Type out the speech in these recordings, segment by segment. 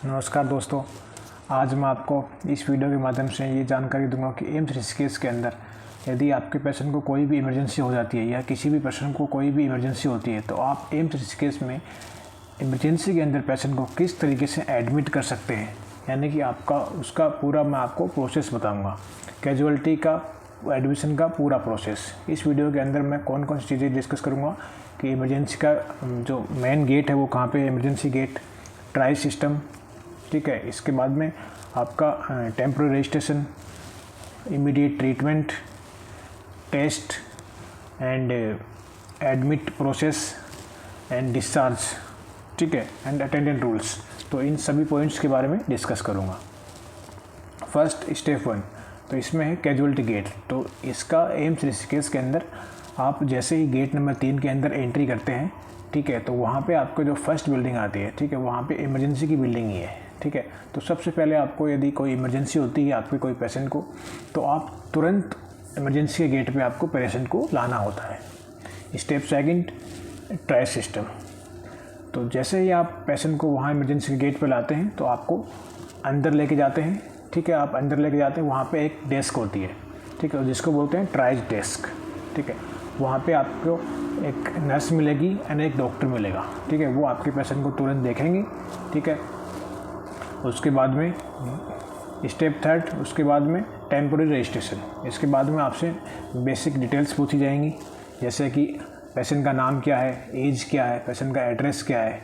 नमस्कार दोस्तों, आज मैं आपको इस वीडियो के माध्यम से ये जानकारी दूंगा कि एम्स ऋषिकेश के अंदर यदि आपके पेशेंट को कोई भी इमरजेंसी हो जाती है या किसी भी पेशेंट को कोई भी इमरजेंसी होती है तो आप एम्स ऋषिकेश में इमरजेंसी के अंदर पेशेंट को किस तरीके से एडमिट कर सकते हैं, यानी कि आपका उसका पूरा मैं आपको प्रोसेस बताऊँगा। कैजुअलिटी का एडमिशन का पूरा प्रोसेस इस वीडियो के अंदर मैं कौन कौन सी चीज़ें डिस्कस करूँगा कि इमरजेंसी का जो मेन गेट है वो कहाँ पे है, इमरजेंसी गेट, ट्राई सिस्टम, ठीक है। इसके बाद में आपका temporary registration, immediate treatment, test and admit process and discharge, ठीक है, एंड अटेंडेंट रूल्स। तो इन सभी पॉइंट्स के बारे में डिस्कस करूँगा। फर्स्ट स्टेप 1 तो इसमें है कैजुअलिटी गेट। तो इसका एम्स ऋषिकेश के अंदर आप जैसे ही गेट नंबर 3 के अंदर एंट्री करते हैं, ठीक है, तो वहाँ पे आपको जो फर्स्ट बिल्डिंग आती है, ठीक है, वहाँ पे इमरजेंसी की बिल्डिंग ही है, ठीक है। तो सबसे पहले आपको यदि कोई इमरजेंसी होती है आपके कोई पेशेंट को, तो आप तुरंत इमरजेंसी के गेट पे आपको पेशेंट को लाना होता है। Step second, triage system. तो जैसे ही आप पेशेंट को वहाँ इमरजेंसी के गेट पे लाते हैं तो आपको अंदर लेके जाते हैं, ठीक है। आप अंदर लेके जाते हैं, वहाँ पे एक डेस्क होती है, ठीक है, जिसको बोलते हैं ट्राइज डेस्क, ठीक है। वहाँ पे आपको एक नर्स मिलेगी एंड एक डॉक्टर मिलेगा, ठीक है। वो आपके पेशेंट को तुरंत देखेंगे, ठीक है। उसके बाद में स्टेप 3 उसके बाद में टेम्पोरेरी रजिस्ट्रेशन। इसके बाद में आपसे बेसिक डिटेल्स पूछी जाएंगी, जैसे कि पेशेंट का नाम क्या है, एज क्या है, पेशेंट का एड्रेस क्या है,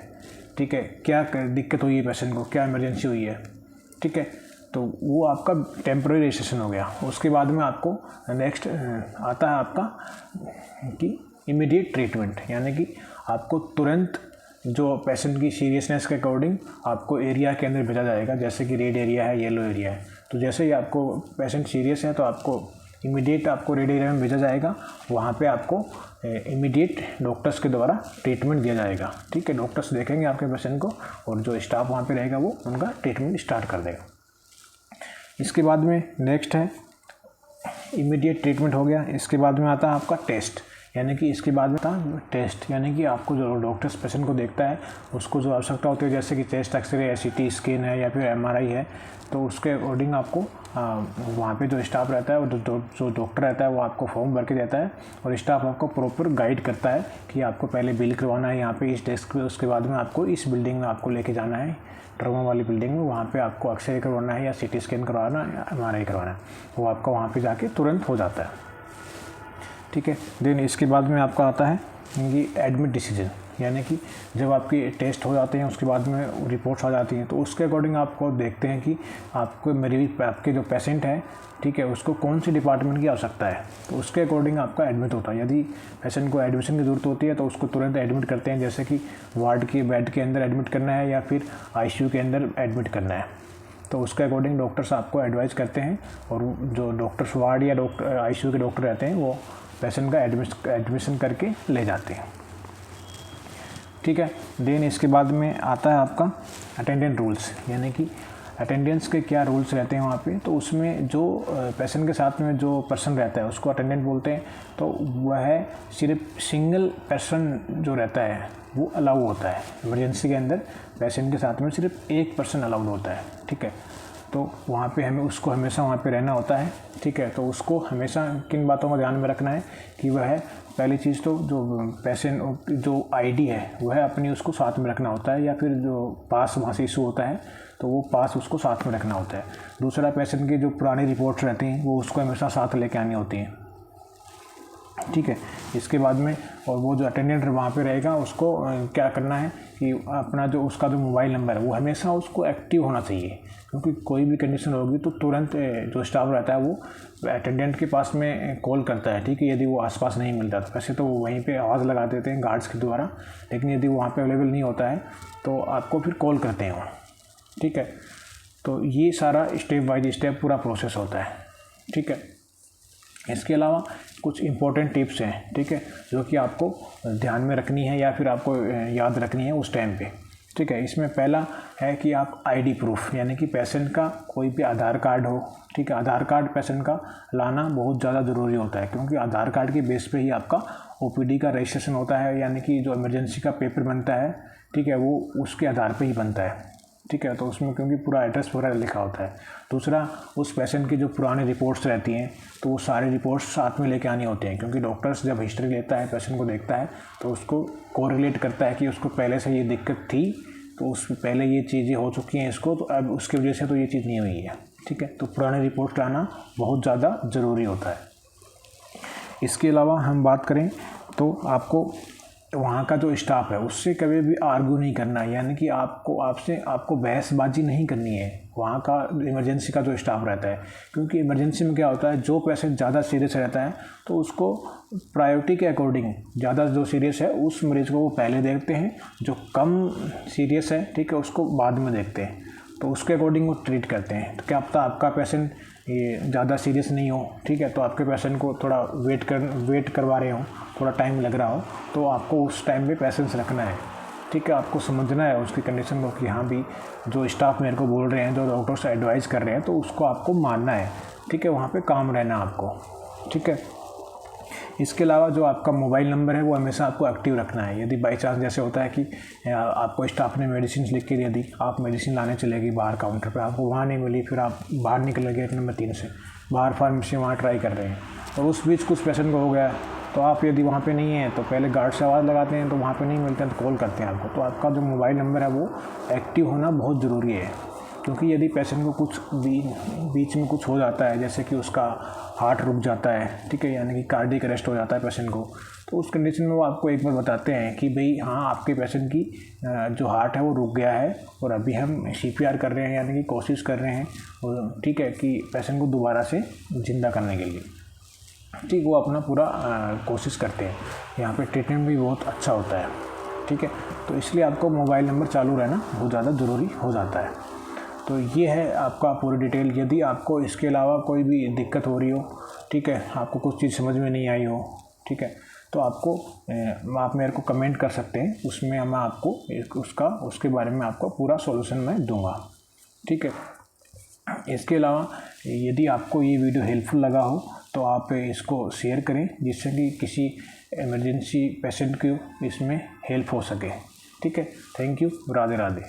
ठीक है, क्या दिक्कत हुई है पेशेंट को, क्या इमरजेंसी हुई है, ठीक है। तो वो आपका टेम्पोरेरी रजिस्ट्रेशन हो गया। उसके बाद में आपको नेक्स्ट आता है आपका कि इमीडिएट ट्रीटमेंट, यानी कि आपको तुरंत जो पेशेंट की सीरियसनेस के अकॉर्डिंग आपको एरिया के अंदर भेजा जाएगा, जैसे कि रेड एरिया है, येलो एरिया है। तो जैसे ही आपको पेशेंट सीरियस है तो आपको इमीडिएट आपको रेड एरिया में भेजा जाएगा। वहाँ पे आपको इमीडिएट डॉक्टर्स के द्वारा ट्रीटमेंट दिया जाएगा, ठीक है। डॉक्टर्स देखेंगे आपके पेशेंट को और जो स्टाफ वहाँ पे रहेगा वो उनका ट्रीटमेंट स्टार्ट कर देगा। इसके बाद में नेक्स्ट है इमीडिएट ट्रीटमेंट हो गया। इसके बाद में आता है आपका टेस्ट, यानी कि इसके बाद में था टेस्ट, यानी कि आपको जो डॉक्टर्स पेशेंट को देखता है उसको जो आवश्यकता होती है, जैसे कि चेस्ट एक्सरे है, CT स्कैन है या फिर MRI है, तो उसके अकॉर्डिंग आपको वहाँ पे जो स्टाफ रहता है और जो डॉक्टर रहता है वो आपको फॉर्म भर के देता है और स्टाफ आपको प्रॉपर गाइड करता है कि आपको पहले बिल करवाना है यहाँ पे इस डेस्क पे, उसके बाद में आपको इस बिल्डिंग में आपको लेके जाना है, ट्रॉमा वाली बिल्डिंग में, वहाँ पे आपको एक्सरे करवाना है या CT स्कैन करवाना है या MRI करवाना है, वो आपका वहाँ पे जाके तुरंत हो जाता है, ठीक है। देन इसके बाद में आपका आता है कि एडमिट डिसीजन, यानी कि जब आपके टेस्ट हो जाते हैं उसके बाद में रिपोर्ट्स आ जाती हैं तो उसके अकॉर्डिंग आपको देखते हैं कि आपके जो पेशेंट है, ठीक है, उसको कौन सी डिपार्टमेंट की आवश्यकता है, तो उसके अकॉर्डिंग आपका एडमिट होता है। यदि पेशेंट को एडमिशन की ज़रूरत होती है तो उसको तुरंत एडमिट करते हैं, जैसे कि वार्ड के बेड के अंदर एडमिट करना है या फिर ICU के अंदर एडमिट करना है, तो उसके अकॉर्डिंग डॉक्टर्स आपको एडवाइस करते हैं और जो डॉक्टर्स वार्ड या ICU के डॉक्टर रहते हैं वो पेशेंट का एडमिशन करके ले जाते हैं, ठीक है। देन इसके बाद में आता है आपका अटेंडेंट रूल्स, यानी कि अटेंडेंस के क्या रूल्स रहते हैं वहाँ पे। तो उसमें जो पेशेंट के साथ में जो पर्सन रहता है उसको अटेंडेंट बोलते हैं। तो वह सिर्फ सिंगल पर्सन जो रहता है वो अलाउ होता है इमरजेंसी के अंदर, पेशेंट के साथ में सिर्फ एक पर्सन अलाउड होता है, ठीक है। तो वहाँ पे उसको हमेशा वहाँ पे रहना होता है, ठीक है। तो उसको हमेशा किन बातों का ध्यान में रखना है कि वह पहली चीज़ तो जो पेशेंट जो ID है वह अपनी उसको साथ में रखना होता है, या फिर जो पास वहाँ से इशू होता है तो वो पास उसको साथ में रखना होता है। दूसरा, पेशेंट की जो पुरानी रिपोर्ट्स रहती हैं वो उसको हमेशा साथ लेके आनी होती हैं, ठीक है। इसके बाद में और वो जो अटेंडेंट वहाँ पे रहेगा उसको क्या करना है कि अपना जो उसका जो मोबाइल नंबर है वो हमेशा उसको एक्टिव होना चाहिए, क्योंकि कोई भी कंडीशन होगी तो तुरंत जो स्टाफ रहता है वो अटेंडेंट के पास में कॉल करता है, ठीक है, यदि वो आसपास नहीं मिलता। तो वैसे तो वहीं पे आवाज़ लगा देते हैं गार्ड्स के द्वारा, लेकिन यदि वहाँ पे अवेलेबल नहीं होता है तो आपको फिर कॉल करते हैं वो, ठीक है। तो ये सारा स्टेप बाय स्टेप पूरा प्रोसेस होता है, ठीक है। इसके अलावा कुछ इम्पोर्टेंट टिप्स हैं, ठीक है, जो कि आपको ध्यान में रखनी है या फिर आपको याद रखनी है उस टाइम पे, ठीक है। इसमें पहला है कि आप ID प्रूफ, यानी कि पेशेंट का कोई भी आधार कार्ड हो, ठीक है। आधार कार्ड पेशेंट का लाना बहुत ज़्यादा ज़रूरी होता है, क्योंकि आधार कार्ड के बेस पे ही आपका OPD का रजिस्ट्रेशन होता है, यानी कि जो इमरजेंसी का पेपर बनता है, ठीक है, वो उसके आधार पे ही बनता है, ठीक है, तो उसमें क्योंकि पूरा एड्रेस वगैरह लिखा होता है। दूसरा, उस पेशेंट की जो पुरानी रिपोर्ट्स रहती हैं तो वो सारी रिपोर्ट्स साथ में लेके आनी होती हैं, क्योंकि डॉक्टर्स जब हिस्ट्री लेता है, पेशेंट को देखता है तो उसको कोरिलेट करता है कि उसको पहले से ये दिक्कत थी, तो उस पहले ये चीज़ें हो चुकी हैं इसको, तो अब उसकी वजह से तो ये चीज़ नहीं हुई है। ठीक है, तो पुरानी रिपोर्ट लाना बहुत ज़्यादा ज़रूरी होता है। इसके अलावा हम बात करें तो आपको वहाँ का जो स्टाफ है उससे कभी भी आर्ग्यू नहीं करना है, यानी कि आपको बहसबाजी नहीं करनी है वहाँ का इमरजेंसी का जो स्टाफ रहता है। क्योंकि इमरजेंसी में क्या होता है, जो पेशेंट ज़्यादा सीरियस रहता है तो उसको प्रायोरिटी के अकॉर्डिंग ज़्यादा जो सीरियस है उस मरीज़ को वो पहले देखते हैं, जो कम सीरियस है ठीक है उसको बाद में देखते हैं, तो उसके अकॉर्डिंग वो ट्रीट करते हैं। तो क्या पता आपका पेशेंट ये ज़्यादा सीरियस नहीं हो, ठीक है, तो आपके पेशेंट को थोड़ा वेट करवा रहे हो, थोड़ा टाइम लग रहा हो, तो आपको उस टाइम पे पेशेंस रखना है। ठीक है, आपको समझना है उसकी कंडीशन को कि हाँ भी जो स्टाफ मेरे को बोल रहे हैं, जो डॉक्टर्स एडवाइस कर रहे हैं, तो उसको आपको मानना है। ठीक है, वहाँ पे काम रहना आपको। ठीक है, इसके अलावा जो आपका मोबाइल नंबर है वो हमेशा आपको एक्टिव रखना है। यदि बाई चांस जैसे होता है कि आपको स्टाफ ने मेडिसिन लिख के दे दी, आप मेडिसिन लाने चले गई बाहर काउंटर पे, आपको वहाँ नहीं मिली, फिर आप बाहर निकल गए गेट नंबर 3 से, बाहर फार्मेसी वहाँ ट्राई कर रहे हैं, और उस बीच कुछ पेशेंट को हो गया, तो आप यदि वहाँ पे नहीं हैं तो पहले गार्ड से आवाज़ लगाते हैं, तो वहाँ पे नहीं मिलते हैं तो कॉल करते हैं आपको। तो आपका जो मोबाइल नंबर है वो एक्टिव होना बहुत ज़रूरी है, क्योंकि यदि पेशेंट को कुछ बीच में कुछ हो जाता है, जैसे कि उसका हार्ट रुक जाता है, ठीक है, यानी कि कार्डियक अरेस्ट हो जाता है पेशेंट को, तो उस कंडीशन में वो आपको एक बार बताते हैं कि भाई हाँ आपके पेशेंट की जो हार्ट है वो रुक गया है और अभी हम CPR कर रहे हैं, यानी कि कोशिश कर रहे हैं, और ठीक है कि पेशेंट को दोबारा से जिंदा करने के लिए। ठीक, वो अपना पूरा कोशिश करते हैं। यहाँ पे ट्रीटमेंट भी बहुत अच्छा होता है। ठीक है, तो इसलिए आपको मोबाइल नंबर चालू रहना बहुत ज़्यादा ज़रूरी हो जाता है। तो ये है आपका पूरी डिटेल। यदि आपको इसके अलावा कोई भी दिक्कत हो रही हो, ठीक है, आपको कुछ चीज़ समझ में नहीं आई हो, ठीक है, तो आप मेरे को कमेंट कर सकते हैं, उसमें मैं आपको उसके बारे में आपको पूरा सॉल्यूशन मैं दूंगा। ठीक है, इसके अलावा यदि आपको ये वीडियो हेल्पफुल लगा हो तो आप इसको शेयर करें, जिससे कि किसी इमरजेंसी पेशेंट को इसमें हेल्प हो सके। ठीक है, थैंक यू, राधे राधे।